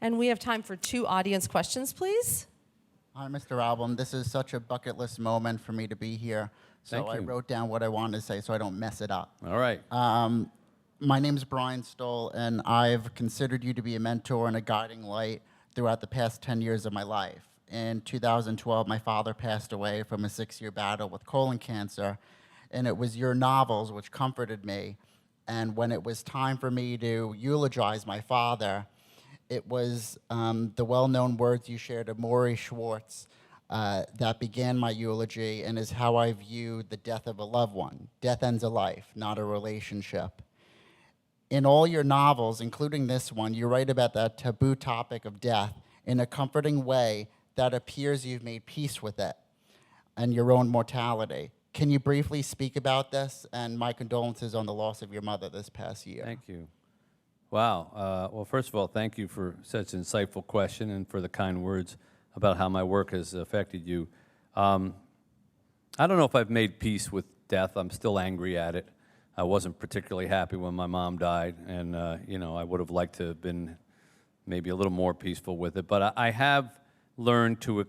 And we have time for 2 audience questions, please. Hi, Mr. Albom. This is such a bucket list moment for me to be here. So Thank I you. wrote down what I wanted to say so I don't mess it up. All right. My name's Brian Stoll, and I've considered you to be a mentor and a guiding light throughout the past 10 years of my life. In 2012, my father passed away from a 6-year battle with colon cancer, and it was your novels which comforted me. And when it was time for me to eulogize my father, it was the well-known words you shared of Maury Schwartz that began my eulogy and is how I view the death of a loved one. Death ends a life, not a relationship. In all your novels, including this one, you write about that taboo topic of death in a comforting way that appears you've made peace with it and your own mortality. Can you briefly speak about this? And my condolences on the loss of your mother this past year. Thank you. Wow. Well, first of all, thank you for such an insightful question and for the kind words about how my work has affected you. I don't know if I've made peace with death. I'm still angry at it. I wasn't particularly happy when my mom died, and I would have liked to have been maybe a little more peaceful with it. But I have learned to,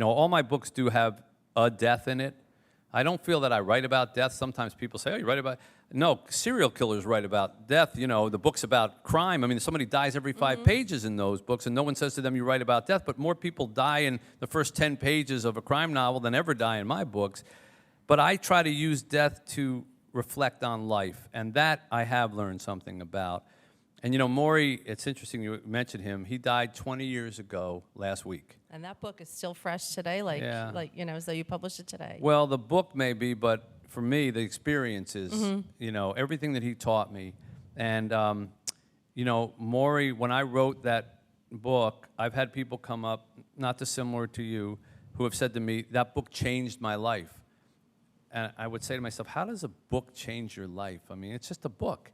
all my books do have a death in it. I don't feel that I write about death. Sometimes people say, oh, you write about... No, serial killers write about death. The book's about crime. I mean, somebody dies every 5 pages in those books, and no one says to them, you write about death. But more people die in the first 10 pages of a crime novel than ever die in my books. But I try to use death to reflect on life, and that I have learned something about. And Maury, it's interesting you mentioned him. He died 20 years ago last week. And that book is still fresh today, as though you published it today. Well, the book may be, but for me, the experience is, everything that he taught me. And, Maury, when I wrote that book, I've had people come up, not dissimilar to you, who have said to me, that book changed my life. And I would say to myself, how does a book change your life? I mean, it's just a book.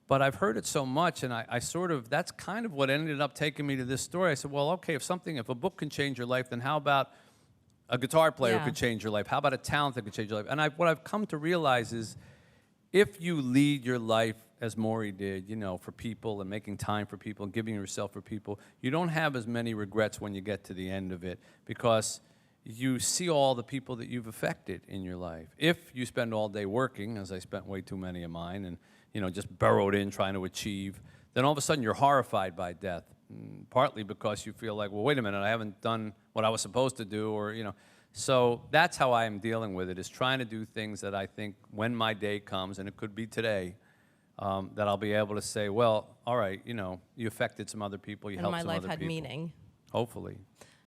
But I've heard it so much, and I sort of, that's kind of what ended up taking me to this story. I said, well, okay, if a book can change your life, then how about a guitar player could change your life? How about a talent that could change your life? And what I've come to realize is if you lead your life as Maury did, for people and making time for people and giving yourself for people, you don't have as many regrets when you get to the end of it because you see all the people that you've affected in your life. If you spend all day working, as I spent way too many of mine, and just burrowed in trying to achieve, then all of a sudden you're horrified by death, partly because you feel like, well, wait a minute, I haven't done what I was supposed to do, or So that's how I am dealing with it, is trying to do things that I think when my day comes, and it could be today, that I'll be able to say, well, all right, you affected some other people, you helped some other people. And my life had meaning. Hopefully.